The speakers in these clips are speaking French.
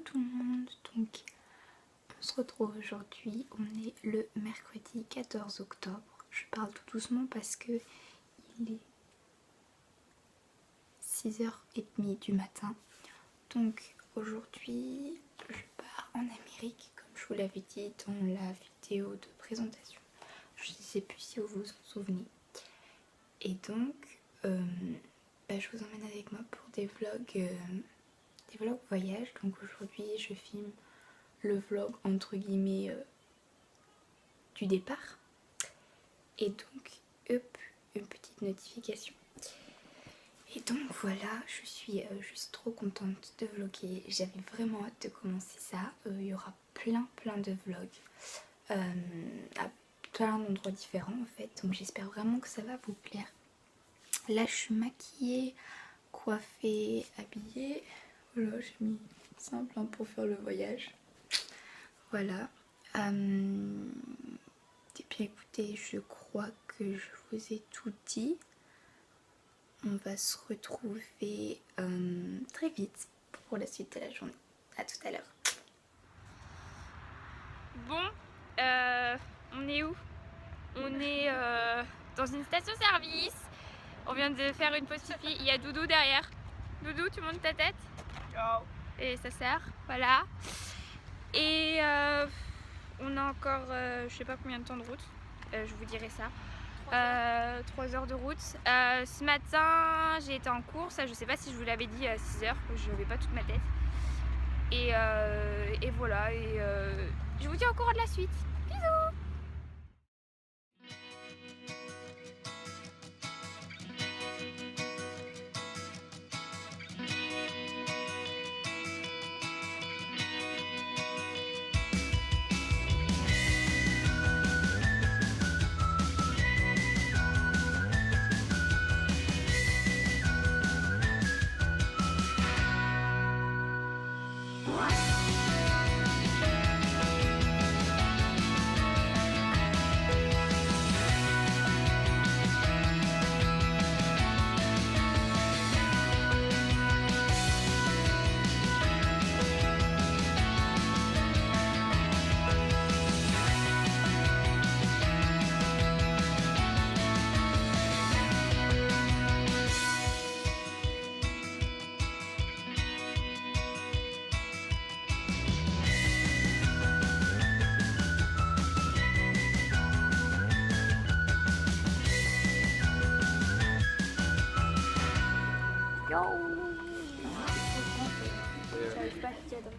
tout le monde, donc on se retrouve aujourd'hui, on est le mercredi 14 octobre. Je parle tout doucement parce que il est 6h30 du matin. Donc aujourd'hui je pars en Amérique comme je vous l'avais dit dans la vidéo de présentation. Je ne sais plus si vous vous en souvenez. Et donc je vous emmène avec moi pour des vlogs voyage. Donc aujourd'hui je filme le vlog entre guillemets du départ. Et donc hop, une petite notification. Et donc voilà, je suis juste trop contente de vlogger. J'avais vraiment hâte de commencer ça. Il y aura plein de vlogs à plein d'endroits différents en fait. Donc j'espère vraiment que ça va vous plaire. Là je suis maquillée, coiffée, habillée. Voilà, j'ai mis simple pour faire le voyage. Voilà. Et bien écoutez, je crois que je vous ai tout dit. On va se retrouver très vite pour la suite de la journée. A tout à l'heure. Bon, on est où? On est dans une station-service. On vient de faire une pause pipi. Il y a Doudou derrière. Doudou, tu montes ta tête? Ciao. Et sa sœur, voilà. Et on a encore, je sais pas combien de temps de route. Je vous dirai ça. 3 heures de route. Ce matin, j'ai été en course. Je sais pas si je vous l'avais dit à 6 heures. Je n'avais pas toute ma tête. Et voilà. Et je vous dis au courant de la suite. Bisous. J'arrive pas à cadrer.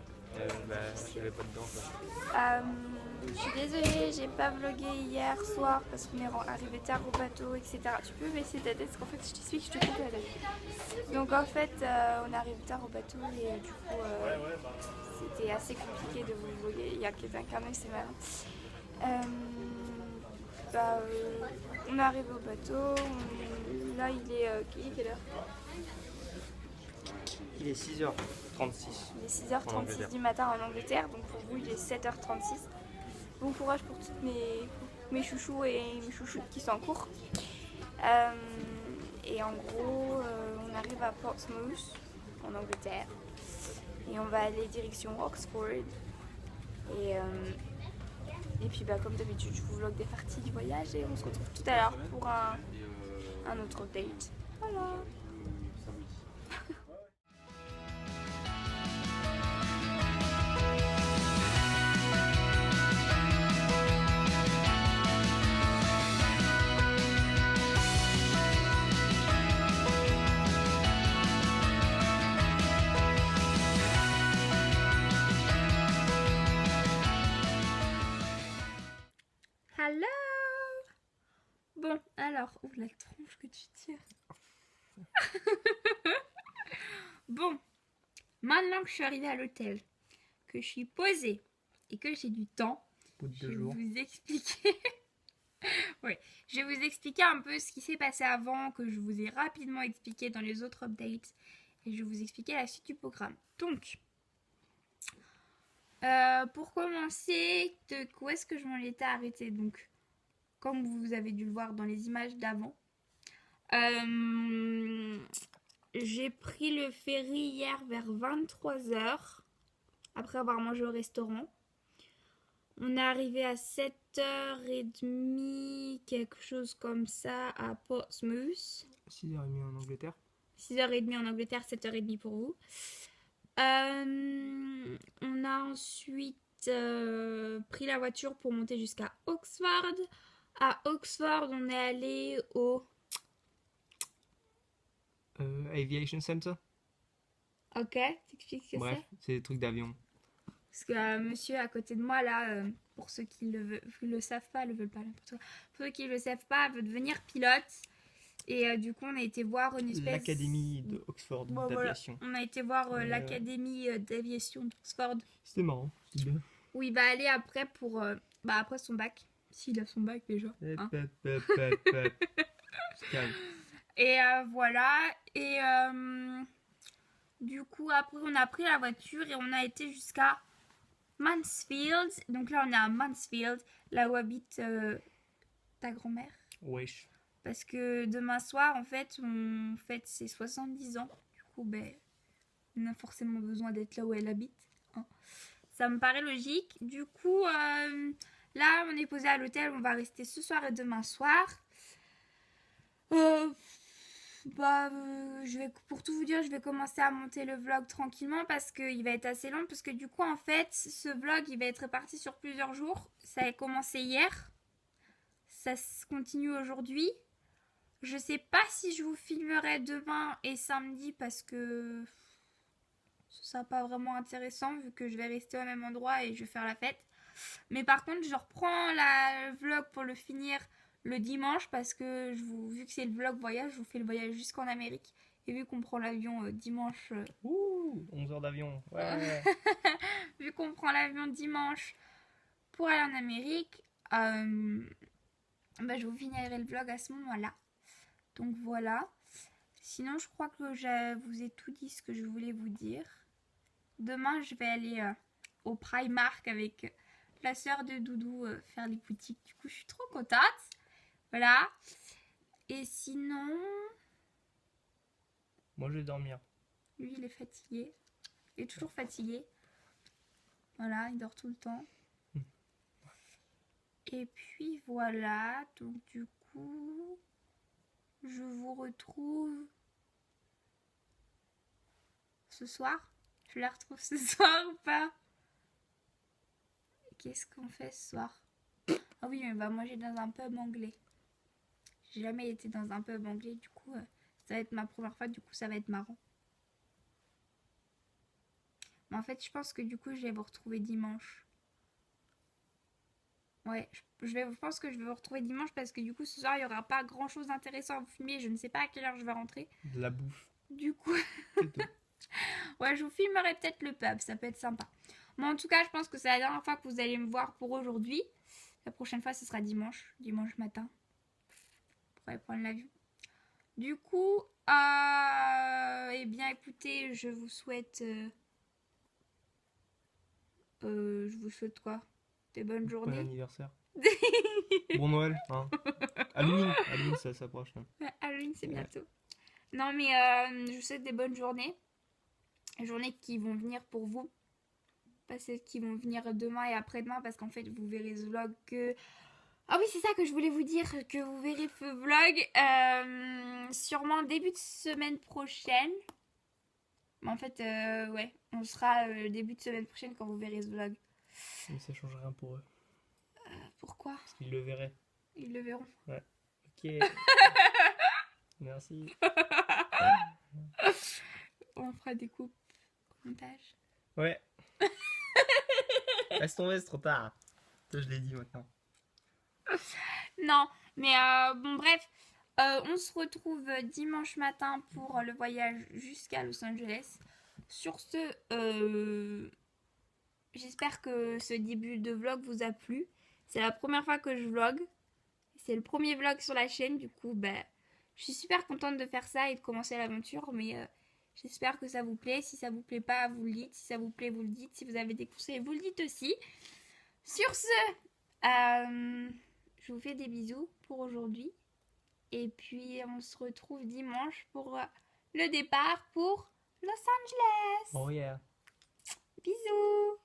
Je l'avais pas dedans quoi. Je suis désolée, j'ai pas vlogué hier soir parce qu'on est arrivé tard au bateau, etc. Tu peux baisser ta tête parce qu'en fait je t'explique, je te coupe la tête. Donc en fait on est arrivé tard au bateau et du coup c'était assez compliqué de vous vlogger. Il y a quelqu'un qui a un œil, c'est malin. On est arrivé au bateau, là il est quelle heure? Il est 6h36. Il est 6h36 du matin en Angleterre, donc pour vous il est 7h36. Bon courage pour toutes mes chouchous et mes chouchoutes qui sont en cours. Et en gros, on arrive à Portsmouth en Angleterre et on va aller direction Oxford. Et puis comme d'habitude, je vous vlog des parties du voyage et on se retrouve tout à l'heure pour un autre date. Voilà. Hello. Bon, alors, ouvre la tronche que tu tires. Bon, maintenant que je suis arrivée à l'hôtel, que je suis posée et que j'ai du temps, je vais vous expliquer. Ouais, je vais vous expliquer un peu ce qui s'est passé avant, que je vous ai rapidement expliqué dans les autres updates, et je vais vous expliquer la suite du programme. Donc, pour commencer, où est-ce que je m'en étais arrêtée? Donc, comme vous avez dû le voir dans les images d'avant, j'ai pris le ferry hier vers 23h après avoir mangé au restaurant. On est arrivé à 7h30, quelque chose comme ça, à Portsmouth. 6h30 en Angleterre. 6h30 en Angleterre, 7h30 pour vous. On a ensuite pris la voiture pour monter jusqu'à Oxford. À Oxford, on est allé au... Aviation Center. Ok, t'expliques ce que Bref, c'est? c'est des trucs d'avion. Parce que monsieur à côté de moi, là, pour ceux qui le savent pas, le veulent pas, n'importe quoi. Pour ceux qui le savent pas, veut devenir pilote. Et du coup, on a été voir une espèce... L'académie de Oxford d'aviation. Voilà. On a été voir l'académie d'aviation d'Oxford. C'était marrant, c'était bien. Où il va aller après pour... après son bac. S'il a son bac déjà. Hein. Et voilà. Et du coup, après, on a pris la voiture et on a été jusqu'à Mansfield. Donc là, on est à Mansfield, là où habite ta grand-mère. Wesh. Parce que demain soir, en fait, on fête ses 70 ans. Du coup, ben, on a forcément besoin d'être là où elle habite. Hein. Ça me paraît logique. Du coup, là, on est posé à l'hôtel. On va rester ce soir et demain soir. Pour tout vous dire, je vais commencer à monter le vlog tranquillement parce qu'il va être assez long. Parce que du coup, en fait, ce vlog, il va être réparti sur plusieurs jours. Ça a commencé hier. Ça se continue aujourd'hui. Je sais pas si je vous filmerai demain et samedi parce que ce sera pas vraiment intéressant vu que je vais rester au même endroit et je vais faire la fête. Mais par contre, je reprends le vlog pour le finir le dimanche parce que vu que c'est le vlog voyage, je vous fais le voyage jusqu'en Amérique. Et vu qu'on prend l'avion dimanche... 11 heures d'avion. Ouais. Vu qu'on prend l'avion dimanche pour aller en Amérique, je vous finirai le vlog à ce moment-là. Donc voilà. Sinon, je crois que je vous ai tout dit ce que je voulais vous dire. Demain, je vais aller au Primark avec la sœur de Doudou faire les boutiques. Du coup, je suis trop contente. Voilà. Et sinon... Moi, je vais dormir. Lui, il est fatigué. Il est toujours fatigué. Voilà, il dort tout le temps. Et puis voilà. Donc du coup... Je vous retrouve ce soir. Je la retrouve ce soir ou pas? Qu'est-ce qu'on fait ce soir? Ah oui, mais on va manger dans un pub anglais. J'ai jamais été dans un pub anglais, du coup, ça va être ma première fois, du coup, ça va être marrant. Mais en fait, je pense que du coup, je vais vous retrouver dimanche. Ouais, je pense que je vais vous retrouver dimanche parce que du coup, ce soir, il n'y aura pas grand chose d'intéressant à vous filmer. Je ne sais pas à quelle heure je vais rentrer. De la bouffe. Du coup, ouais, je vous filmerai peut-être le pub, ça peut être sympa. Mais en tout cas, je pense que c'est la dernière fois que vous allez me voir pour aujourd'hui. La prochaine fois, ce sera dimanche matin. Pour aller prendre l'avion. Du coup, eh bien, écoutez, je vous souhaite... je vous souhaite quoi? Des bonnes journées. Bon anniversaire. Bon Noël. Hein. Halloween, ça s'approche. Halloween, c'est bientôt. Non, mais je vous souhaite des bonnes journées. Des journées qui vont venir pour vous. Pas celles qui vont venir demain et après-demain. Parce qu'en fait, vous verrez ce vlog que... Ah oui, c'est ça que je voulais vous dire. Que vous verrez ce vlog sûrement début de semaine prochaine. Mais en fait, ouais. On sera début de semaine prochaine quand vous verrez ce vlog. Mais ça change rien pour eux. Pourquoi? Parce qu'ils le verraient. Ils le verront. Ouais. Ok. Merci. On fera des coupes au montage. Ouais. Laisse tomber, c'est trop tard. Toi, je l'ai dit maintenant. Non, mais bon, bref. On se retrouve dimanche matin pour le voyage jusqu'à Los Angeles. Sur ce, j'espère que ce début de vlog vous a plu. C'est la première fois que je vlog. C'est le premier vlog sur la chaîne. Du coup, je suis super contente de faire ça et de commencer l'aventure. Mais j'espère que ça vous plaît. Si ça vous plaît pas, vous le dites. Si ça vous plaît, vous le dites. Si vous avez des conseils, vous le dites aussi. Sur ce, je vous fais des bisous pour aujourd'hui. Et puis, on se retrouve dimanche pour le départ pour Los Angeles. Oh yeah. Bisous.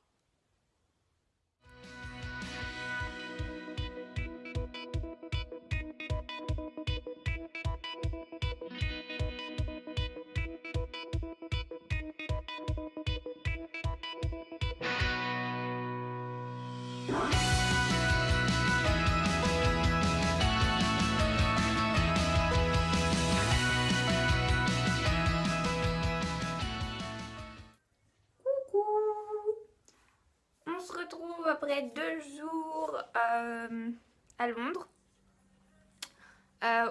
On se retrouve après 2 jours à Londres.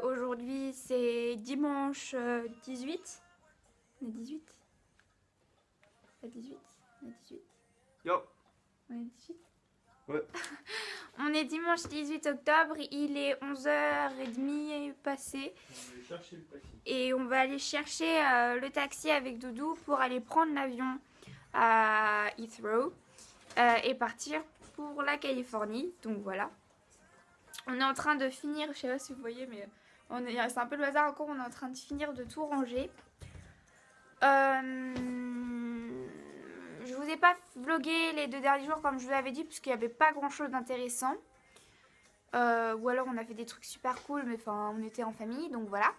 Aujourd'hui c'est dimanche 18. On est 18. Pas 18. On est 18. Yo. On est 18. Ouais. On est dimanche 18 octobre, il est 11h30 passé. On va chercher le taxi. Et on va aller chercher le taxi avec Doudou pour aller prendre l'avion à Heathrow et partir pour la Californie. Donc voilà. On est en train de finir, je sais pas si vous voyez, mais c'est un peu le bazar encore. On est en train de finir de tout ranger. Je vous ai pas vlogué les 2 derniers jours comme je vous l'avais dit, puisqu'il n'y avait pas grand chose d'intéressant. Ou alors on a fait des trucs super cool, mais enfin on était en famille, donc voilà.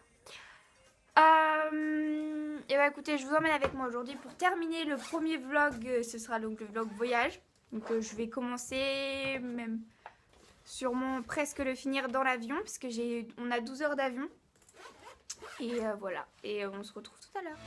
Et bah écoutez, je vous emmène avec moi aujourd'hui pour terminer le premier vlog. Ce sera donc le vlog voyage. Donc je vais commencer, même sûrement presque le finir dans l'avion, parce que on a 12 heures d'avion. Et voilà, et on se retrouve tout à l'heure.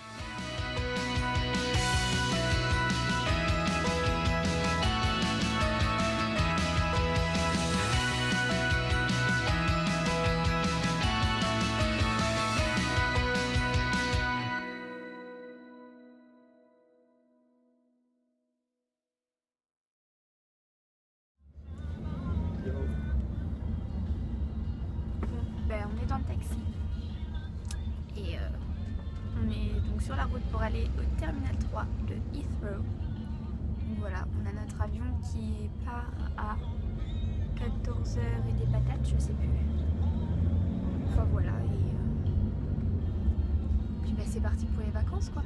On est dans le taxi et on est donc sur la route pour aller au terminal 3 de Heathrow. Donc voilà, on a notre avion qui part à 14h et des patates, je sais plus. Enfin voilà, et puis bah, c'est parti pour les vacances quoi.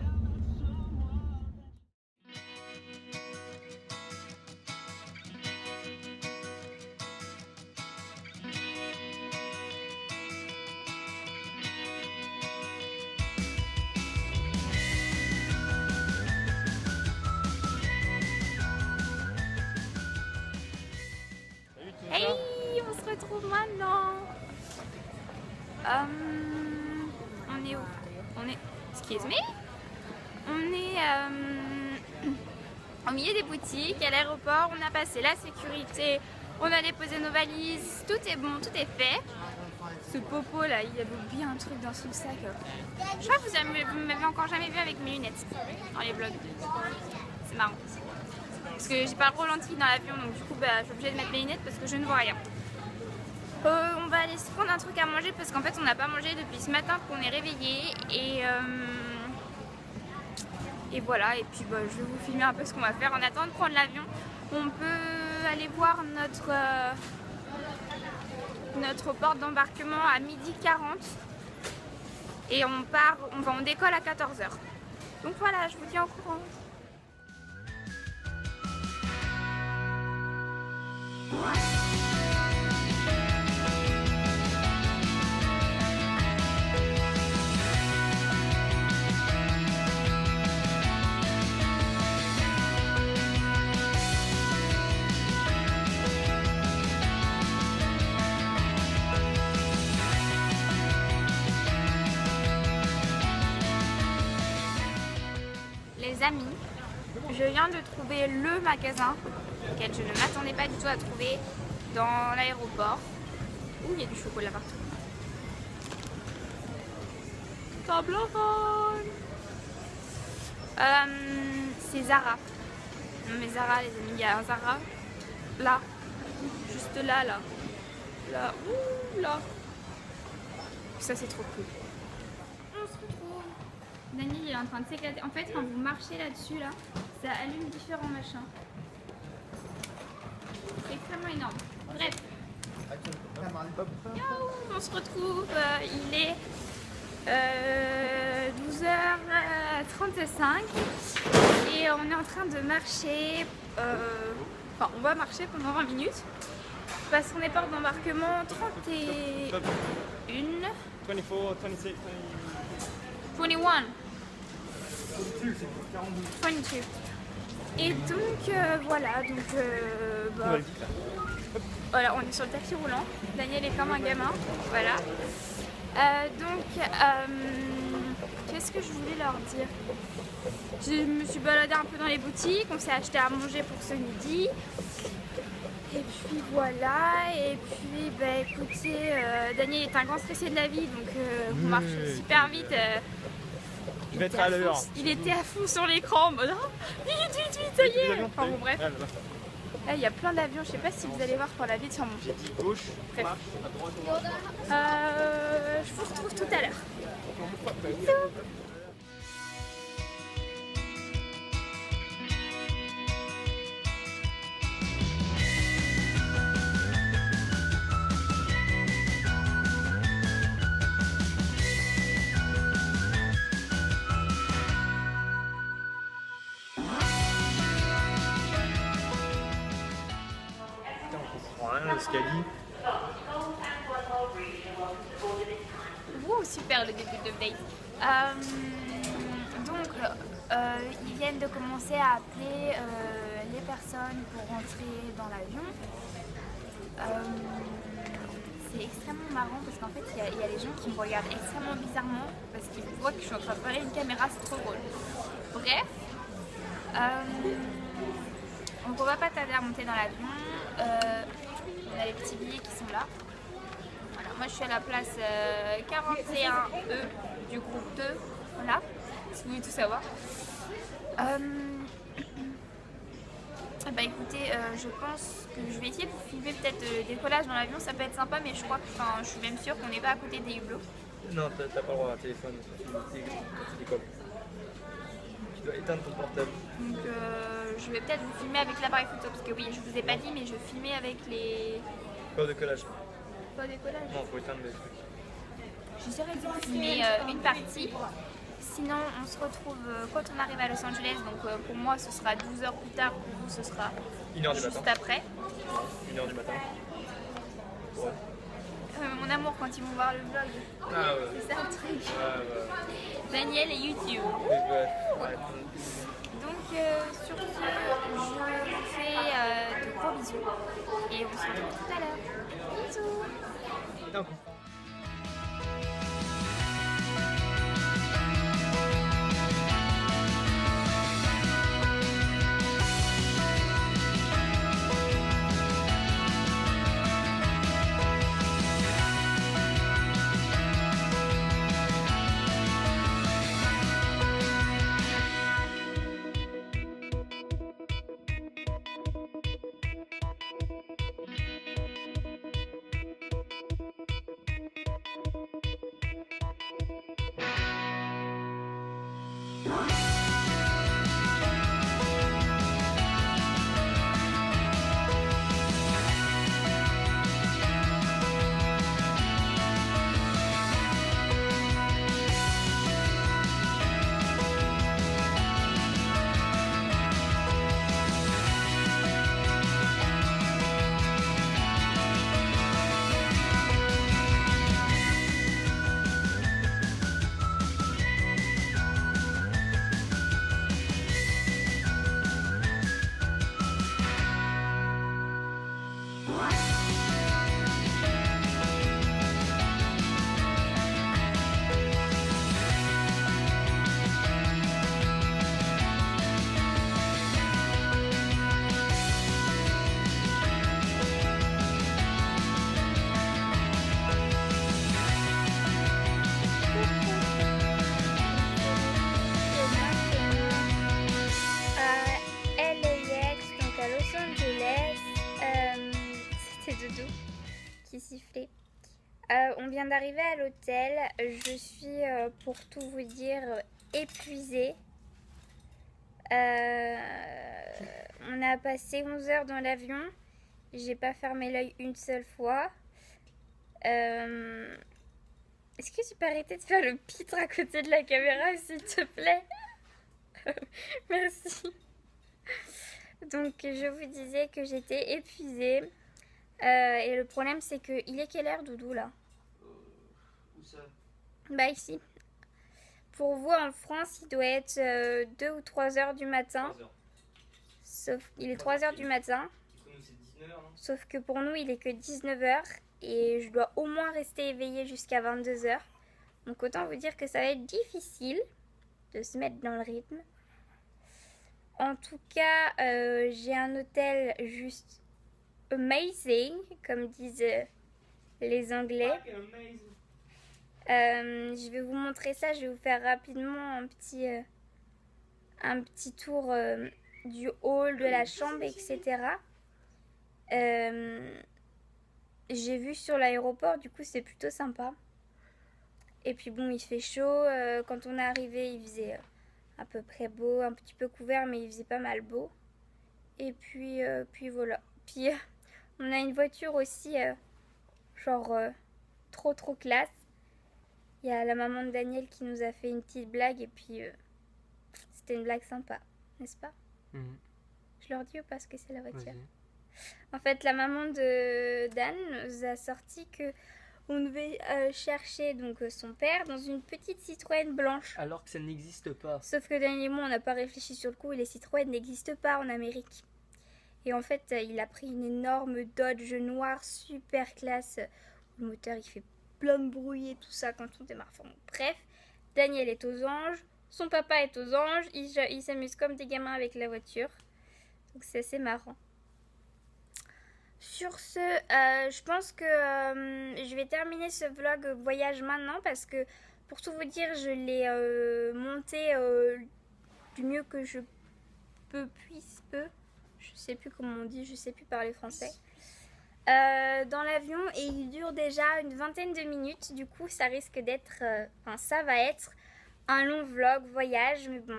Hey, on se retrouve maintenant. On est où? On est... Excuse me. On est au milieu des boutiques, à l'aéroport. On a passé la sécurité. On a déposé nos valises. Tout est bon, tout est fait. Ce popo là, il avait oublié un truc dans son sac. Je crois que vous m'avez encore jamais vu avec mes lunettes dans les vlogs. C'est marrant. Parce que j'ai pas le ralenti dans l'avion, donc du coup bah, je suis obligée de mettre mes lunettes parce que je ne vois rien. On va aller se prendre un truc à manger parce qu'en fait on n'a pas mangé depuis ce matin qu'on est réveillé et voilà. Et puis bah, je vais vous filmer un peu ce qu'on va faire en attendant de prendre l'avion. On peut aller voir notre porte d'embarquement à 12h40 et on décolle à 14h. Donc voilà, je vous tiens au courant. Les amis, je viens de trouver le magasin auquel je ne m'attendais pas du tout à trouver dans l'aéroport. Ouh, il y a du chocolat partout. Toblerone. C'est Zara. Non mais Zara les amis, il y a un Zara là, juste là, là, ouh, là. Ça c'est trop cool. On se retrouve. Daniel il est en train de s'éclater. En fait quand vous marchez là-dessus là, ça allume différents machins. C'est extrêmement énorme. Bref. Yo, on se retrouve, il est 12h, 35 et on est en train de marcher, enfin on va marcher pendant 20 minutes parce qu'on est port d'embarquement 31, 24, 26, 21, 22. Et donc voilà, voilà, on est sur le tapis roulant. Daniel est comme un gamin, voilà. Qu'est-ce que je voulais leur dire? Je me suis baladée un peu dans les boutiques, on s'est acheté à manger pour ce midi. Et puis voilà, et puis bah écoutez, Daniel est un grand stressé de la vie, donc on marche super vite. Je vais être à l'heure. Il était à fond sur l'écran en mode oh, vite, ça y est. Enfin bon bref. Là il y a plein d'avions, je sais pas si vous allez voir par la vitre sur mon pied. J'ai dit gauche, Bref. marche, à droite. Je vous retrouve tout à l'heure. Bisous. Le Scali. Wow, super le début de date. Ils viennent de commencer à appeler les personnes pour rentrer dans l'avion. C'est extrêmement marrant parce qu'en fait il y a les gens qui me regardent extrêmement bizarrement parce qu'ils voient que je suis en train de parler à une caméra, c'est trop drôle. Bref, donc on va pas tarder à monter dans l'avion. On a les petits billets qui sont là. Voilà, moi je suis à la place 41E du groupe 2. Voilà, si vous voulez tout savoir. Bah écoutez, je pense que je vais essayer de vous filmer peut-être le décollage dans l'avion, ça peut être sympa, mais je crois que, je suis même sûre qu'on n'est pas à côté des hublots. Non, t'as pas le droit à un téléphone quand tu décolles. Tu dois éteindre ton portable. Donc je vais peut-être vous filmer avec l'appareil photo, parce que oui, je vous ai pas dit, mais je filmais avec les... Pas au décollage. Pas au décollage. Non, faut éteindre les trucs. J'essaierai de vous filmer une partie. Sinon, on se retrouve quand on arrive à Los Angeles. Donc pour moi, ce sera 12 heures plus tard. Pour vous, ce sera 1h du juste matin. après. 1h du matin. Ouais. Mon amour, quand ils vont voir le vlog. Ah ouais. C'est ça le truc. Ouais. Daniel et YouTube. Ouais. Donc sur ce, je vous fais de gros bisous. Et on se retrouve tout à l'heure. Bisous. D'un coup. Siffler. On vient d'arriver à l'hôtel. Je suis, pour tout vous dire, épuisée. On a passé 11 heures dans l'avion. J'ai pas fermé l'œil une seule fois. Est-ce que tu peux arrêter de faire le pitre à côté de la caméra, s'il te plaît? Merci. Donc je vous disais que j'étais épuisée. Et le problème c'est que... Il est quelle heure, Doudou, là? Où ça? Bah ici. Pour vous en France, il doit être 2 ou 3 heures du matin. 3 heures. Sauf il est 3 heures du matin. Du coup, nous, c'est 19 heures, non? Sauf que pour nous, il est que 19 heures. Et je dois au moins rester éveillée jusqu'à 22 heures. Donc autant vous dire que ça va être difficile de se mettre dans le rythme. En tout cas, j'ai un hôtel juste amazing, comme disent les Anglais. Je vais vous montrer ça, je vais vous faire rapidement un petit tour du hall, de la chambre, etc. J'ai vu sur l'aéroport, du coup c'est plutôt sympa. Et puis bon, il fait chaud, quand on est arrivé il faisait à peu près beau, un petit peu couvert mais il faisait pas mal beau. Et puis voilà. Puis on a une voiture aussi, genre trop classe. Il y a la maman de Daniel qui nous a fait une petite blague et puis c'était une blague sympa, n'est-ce pas? Je leur dis ou pas ce que c'est la voiture? En fait, la maman de Dan nous a sorti que on devait chercher donc son père dans une petite Citroën blanche. Alors que ça n'existe pas. Sauf que Daniel et moi, on n'a pas réfléchi sur le coup et les Citroën n'existent pas en Amérique. Et en fait, il a pris une énorme Dodge noire super classe. Le moteur, il fait plein de bruit et tout ça quand on démarre. Enfin, bref, Daniel est aux anges, son papa est aux anges, ils s'amusent comme des gamins avec la voiture. Donc c'est assez marrant. Sur ce, je pense que je vais terminer ce vlog voyage maintenant parce que pour tout vous dire, je l'ai monté du mieux que je peux. Je sais plus comment on dit, je sais plus parler français. Dans l'avion et il dure déjà une vingtaine de minutes. Du coup, ça risque d'être, ça va être un long vlog voyage, mais bon.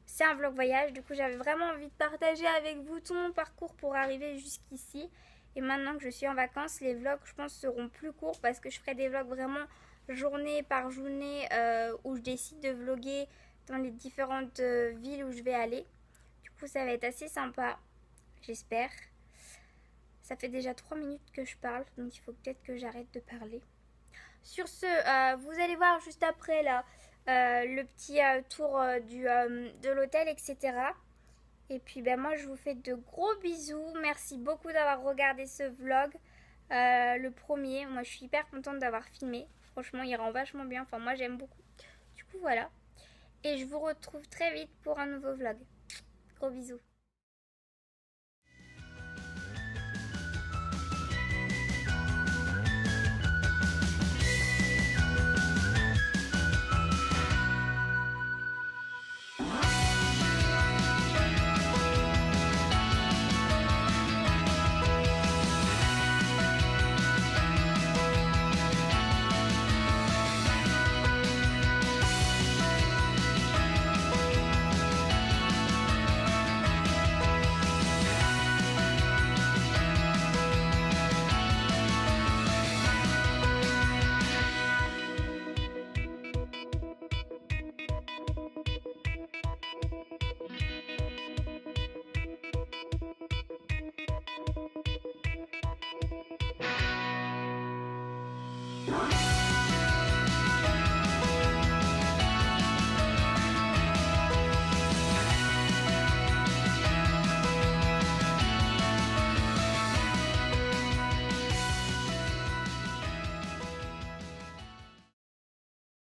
C'est un vlog voyage, du coup j'avais vraiment envie de partager avec vous tout mon parcours pour arriver jusqu'ici. Et maintenant que je suis en vacances, les vlogs je pense seront plus courts parce que je ferai des vlogs vraiment journée par journée où je décide de vlogger dans les différentes villes où je vais aller. Du coup ça va être assez sympa, j'espère. Ça fait déjà 3 minutes que je parle, donc il faut peut-être que j'arrête de parler. Sur ce, vous allez voir juste après là le petit tour de l'hôtel, etc. Et puis moi je vous fais de gros bisous. Merci beaucoup d'avoir regardé ce vlog, le premier. Moi je suis hyper contente d'avoir filmé. Franchement il rend vachement bien, enfin moi j'aime beaucoup. Du coup voilà. Et je vous retrouve très vite pour un nouveau vlog. Gros bisous.